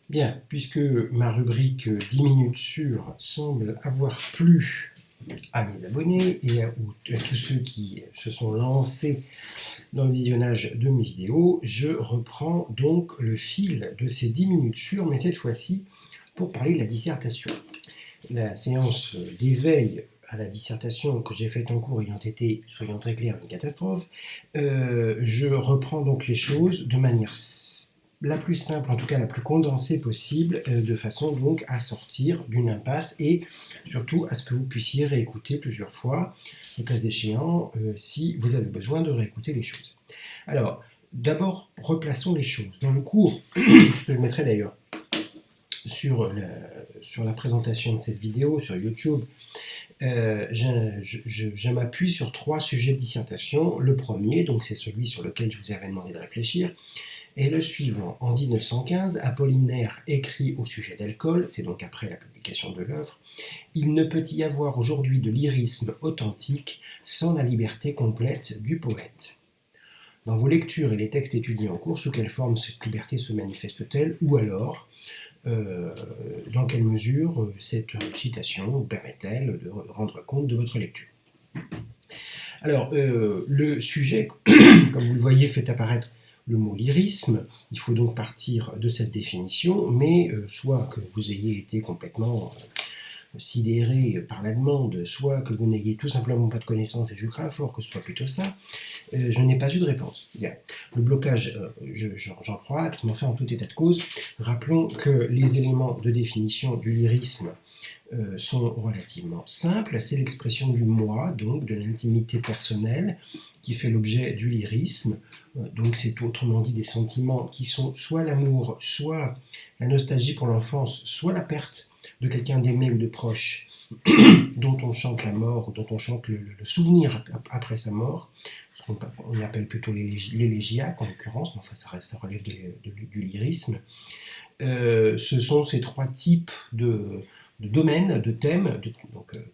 Bien, puisque ma rubrique 10 minutes sur semble avoir plu à mes abonnés et à tous ceux qui se sont lancés dans le visionnage de mes vidéos, je reprends donc le fil de ces 10 minutes sur, mais cette fois-ci pour parler de la dissertation. La séance d'éveil à la dissertation que j'ai faite en cours ayant été, soyons très clairs, une catastrophe, je reprends donc les choses de manière la plus simple, en tout cas la plus condensée possible, de façon donc à sortir d'une impasse et surtout à ce que vous puissiez réécouter plusieurs fois, le cas échéant, si vous avez besoin de réécouter les choses. Alors, d'abord, replaçons les choses. Dans le cours, que je mettrai d'ailleurs sur la présentation de cette vidéo sur YouTube, je m'appuie sur 3 sujets de dissertation. Le premier, donc c'est celui sur lequel je vous avais demandé de réfléchir, et le suivant. En 1915, Apollinaire écrit au sujet d'alcool, c'est donc après la publication de l'œuvre, « Il ne peut y avoir aujourd'hui de lyrisme authentique sans la liberté complète du poète. » Dans vos lectures et les textes étudiés en cours, sous quelle forme cette liberté se manifeste-t-elle, ou alors dans quelle mesure cette citation vous permet-elle de rendre compte de votre lecture. Alors, le sujet, comme vous le voyez, fait apparaître le mot lyrisme. Il faut donc partir de cette définition, mais soit que vous ayez été complètement sidéré par la demande, soit que vous n'ayez tout simplement pas de connaissances, et je crains fort que ce soit plutôt ça, je n'ai pas eu de réponse. Bien. Le blocage, j'en prends acte, mais enfin en tout état de cause, rappelons que les éléments de définition du lyrisme sont relativement simples. C'est l'expression du moi, donc de l'intimité personnelle, qui fait l'objet du lyrisme. Donc c'est autrement dit des sentiments qui sont soit l'amour, soit la nostalgie pour l'enfance, soit la perte de quelqu'un d'aimé ou de proche, dont on chante la mort, ou dont on chante le souvenir après sa mort, ce qu'on appelle plutôt l'élégiaque en l'occurrence, mais enfin ça relève du lyrisme. Ce sont ces 3 types de domaines, de thèmes,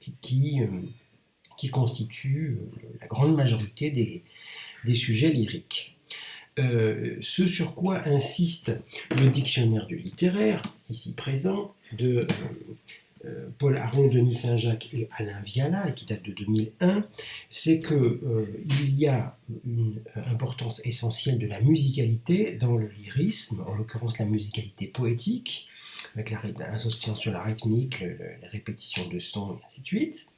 qui constituent la grande majorité des sujets lyriques. Ce sur quoi insiste le dictionnaire du littéraire, ici présent, de Paul Aron, Denis Saint-Jacques et Alain Viala, et qui date de 2001, c'est qu'il y a une importance essentielle de la musicalité dans le lyrisme, en l'occurrence la musicalité poétique, avec l'association sur la rythmique, les répétitions de sons, et ainsi de suite.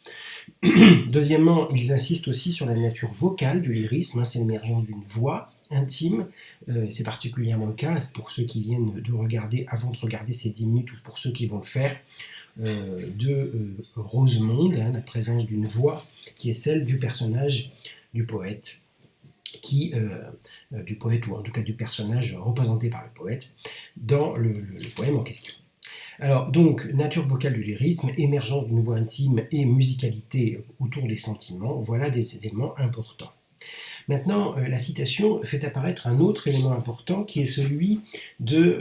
Deuxièmement, ils insistent aussi sur la nature vocale du lyrisme, c'est l'émergence d'une voix intime, c'est particulièrement le cas pour ceux qui viennent de regarder, avant de regarder ces 10 minutes, ou pour ceux qui vont le faire, de Rosemonde, la présence d'une voix qui est celle du personnage du poète, du poète, ou en tout cas du personnage représenté par le poète, dans le poème en question. Alors, donc, nature vocale du lyrisme, émergence d'une voix intime et musicalité autour des sentiments, voilà des éléments importants. Maintenant, la citation fait apparaître un autre élément important qui est celui du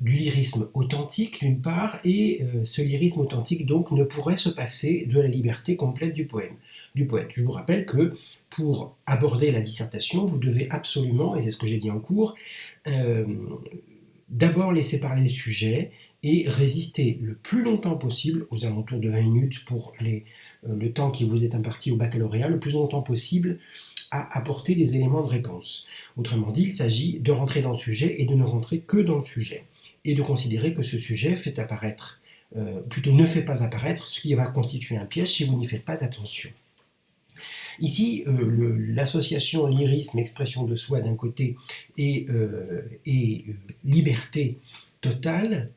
lyrisme authentique d'une part, et ce lyrisme authentique donc ne pourrait se passer de la liberté complète du poète. Je vous rappelle que pour aborder la dissertation, vous devez absolument, et c'est ce que j'ai dit en cours, d'abord laisser parler le sujet et résister le plus longtemps possible, aux alentours de 20 minutes pour le temps qui vous est imparti au baccalauréat, le plus longtemps possible à apporter des éléments de réponse. Autrement dit, il s'agit de rentrer dans le sujet et de ne rentrer que dans le sujet, et de considérer que ce sujet fait apparaître, plutôt ne fait pas apparaître, ce qui va constituer un piège si vous n'y faites pas attention. Ici, l'association lyrisme, expression de soi d'un côté, et liberté totale,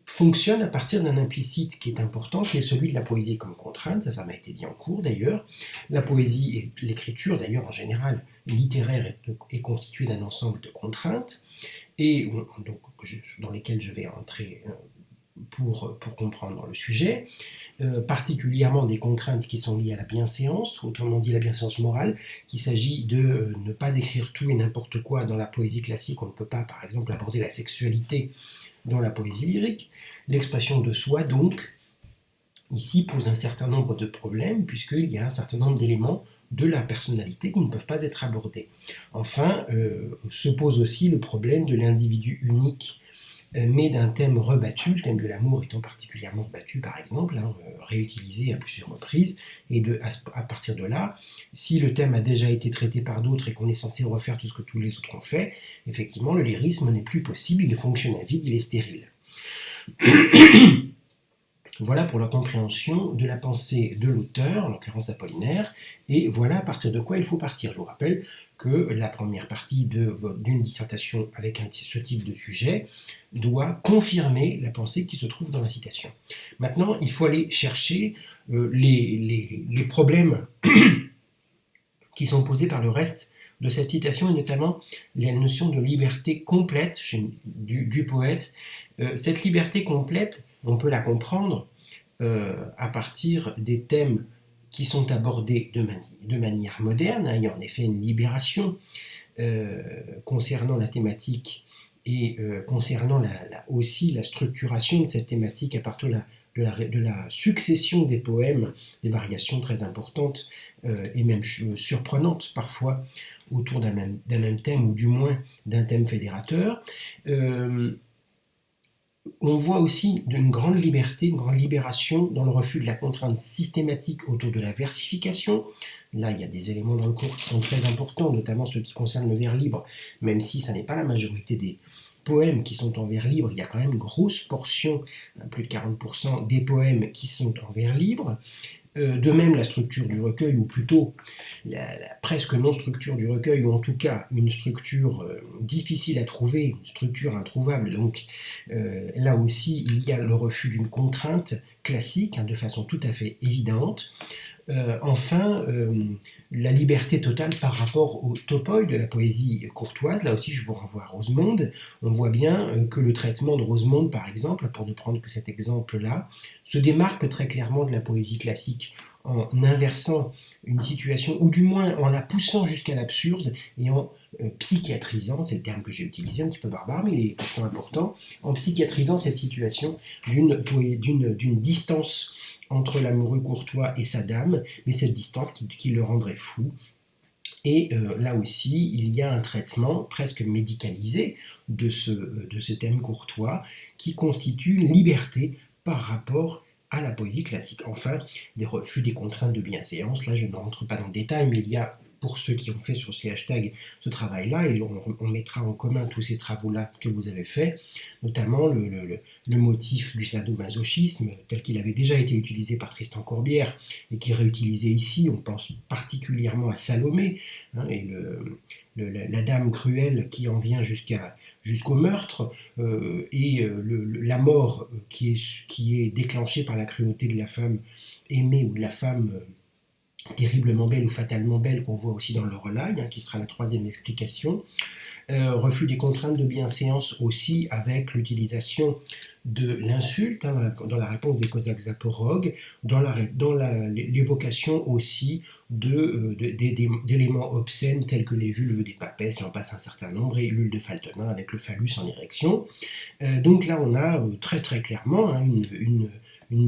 fonctionne à partir d'un implicite qui est important, qui est celui de la poésie comme contrainte, ça m'a été dit en cours d'ailleurs. La poésie et l'écriture d'ailleurs en général littéraire est constituée d'un ensemble de contraintes, et donc, dans lesquelles je vais entrer pour comprendre le sujet, particulièrement des contraintes qui sont liées à la bienséance, autrement dit la bienséance morale, qu'il s'agit de ne pas écrire tout et n'importe quoi dans la poésie classique. On ne peut pas, par exemple, aborder la sexualité dans la poésie lyrique. L'expression de soi, donc, ici, pose un certain nombre de problèmes, puisqu'il y a un certain nombre d'éléments de la personnalité qui ne peuvent pas être abordés. Enfin, se pose aussi le problème de l'individu unique, mais d'un thème rebattu, le thème de l'amour étant particulièrement rebattu par exemple, réutilisé à plusieurs reprises, et à partir de là, si le thème a déjà été traité par d'autres et qu'on est censé refaire tout ce que tous les autres ont fait, effectivement le lyrisme n'est plus possible, il fonctionne à vide, il est stérile. Voilà pour la compréhension de la pensée de l'auteur, en l'occurrence Apollinaire, et voilà à partir de quoi il faut partir. Je vous rappelle que la première partie d'une dissertation avec ce type de sujet doit confirmer la pensée qui se trouve dans la citation. Maintenant, il faut aller chercher les problèmes qui sont posés par le reste de cette citation, et notamment la notion de liberté complète du poète. Cette liberté complète, on peut la comprendre à partir des thèmes qui sont abordés de manière moderne. Il y a en effet une libération concernant la thématique et concernant aussi la structuration de cette thématique à partir de la succession des poèmes, des variations très importantes et même surprenantes parfois autour d'un même thème, ou du moins d'un thème fédérateur. On voit aussi une grande liberté, une grande libération dans le refus de la contrainte systématique autour de la versification. Là, il y a des éléments dans le cours qui sont très importants, notamment ceux qui concernent le vers libre, même si ça n'est pas la majorité des poèmes qui sont en vers libre, il y a quand même une grosse portion, plus de 40% des poèmes qui sont en vers libre. De même, la structure du recueil, ou plutôt la presque non-structure du recueil, ou en tout cas une structure difficile à trouver, une structure introuvable. Donc là aussi, il y a le refus d'une contrainte classique, de façon tout à fait évidente. Enfin, la liberté totale par rapport au topoi de la poésie courtoise. Là aussi, je vous renvoie à Rosemonde. On voit bien que le traitement de Rosemonde, par exemple, pour ne prendre que cet exemple-là, se démarque très clairement de la poésie classique en inversant une situation, ou du moins en la poussant jusqu'à l'absurde, et en psychiatrisant, c'est le terme que j'ai utilisé, un petit peu barbare, mais il est pourtant important, en psychiatrisant cette situation d'une distance entre l'amoureux courtois et sa dame, mais cette distance qui le rendrait fou. Et là aussi, il y a un traitement presque médicalisé de ce thème courtois qui constitue une liberté par rapport à la poésie classique. Enfin, des refus des contraintes de bienséance. Là, je ne rentre pas dans le détail, mais il y a, pour ceux qui ont fait sur ces hashtags ce travail-là, et on mettra en commun tous ces travaux-là que vous avez faits, notamment le motif du sadomasochisme, tel qu'il avait déjà été utilisé par Tristan Corbière, et qui est réutilisé ici. On pense particulièrement à Salomé, et la dame cruelle qui en vient jusqu'au meurtre, et la mort qui est déclenchée par la cruauté de la femme aimée, ou de la femme terriblement belle ou fatalement belle, qu'on voit aussi dans le Lorelai, qui sera la troisième explication. Refus des contraintes de bienséance aussi, avec l'utilisation de l'insulte, dans la réponse des Cosaques zaporogues, dans l'évocation aussi d'éléments obscènes tels que les vulves des papesses, et en passe un certain nombre, et l'hule de Faltonin avec le phallus en érection. Donc là on a très très clairement une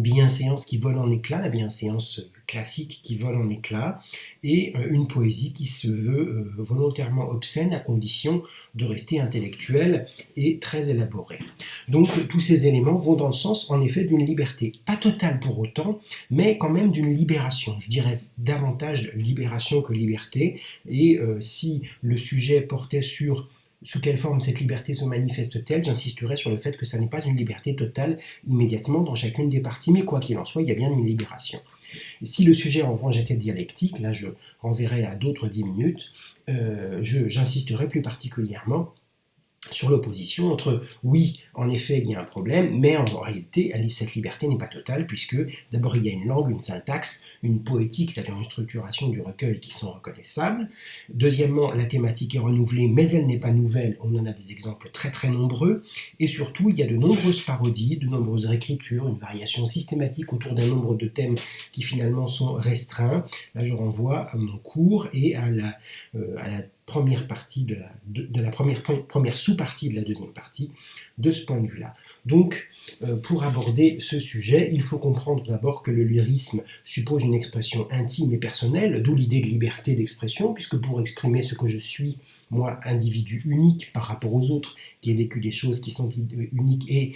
bienséance qui vole en éclats, la bienséance classique qui vole en éclats, et une poésie qui se veut volontairement obscène à condition de rester intellectuelle et très élaborée. Donc tous ces éléments vont dans le sens en effet d'une liberté, pas totale pour autant, mais quand même d'une libération. Je dirais davantage libération que liberté, et si le sujet portait sur sous quelle forme cette liberté se manifeste-t-elle, j'insisterai sur le fait que ça n'est pas une liberté totale immédiatement dans chacune des parties, mais quoi qu'il en soit, il y a bien une libération. Et si le sujet en revanche était dialectique, là je renverrai à d'autres 10 minutes, j'insisterai plus particulièrement sur l'opposition entre, oui, en effet, il y a un problème, mais en réalité, cette liberté n'est pas totale, puisque d'abord, il y a une langue, une syntaxe, une poétique, c'est-à-dire une structuration du recueil qui sont reconnaissables. Deuxièmement, la thématique est renouvelée, mais elle n'est pas nouvelle, on en a des exemples très très nombreux, et surtout, il y a de nombreuses parodies, de nombreuses réécritures, une variation systématique autour d'un nombre de thèmes qui finalement sont restreints. Là, je renvoie à mon cours et à la première partie de la première sous-partie de la deuxième partie de ce point de vue-là. Donc, pour aborder ce sujet, il faut comprendre d'abord que le lyrisme suppose une expression intime et personnelle, d'où l'idée de liberté d'expression, puisque pour exprimer ce que je suis, moi, individu unique par rapport aux autres, qui ai vécu des choses qui sont uniques et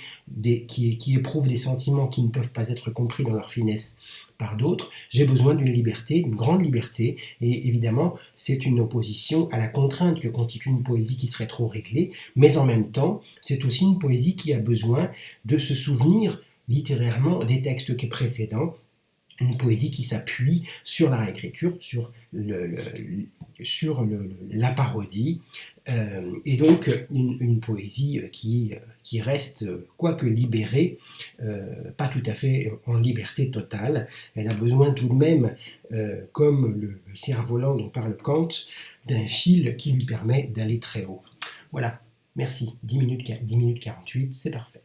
qui éprouvent des sentiments qui ne peuvent pas être compris dans leur finesse par d'autres, j'ai besoin d'une liberté, d'une grande liberté, et évidemment, c'est une opposition à la contrainte que constitue une poésie qui serait trop réglée, mais en même temps, c'est aussi une poésie qui a besoin de se souvenir littérairement des textes précédents, une poésie qui s'appuie sur la réécriture, sur la parodie, et donc une poésie qui reste, quoique libérée, pas tout à fait en liberté totale. Elle a besoin tout de même, comme le cerf-volant dont parle Kant, d'un fil qui lui permet d'aller très haut. Voilà, merci, 10 minutes 48, c'est parfait.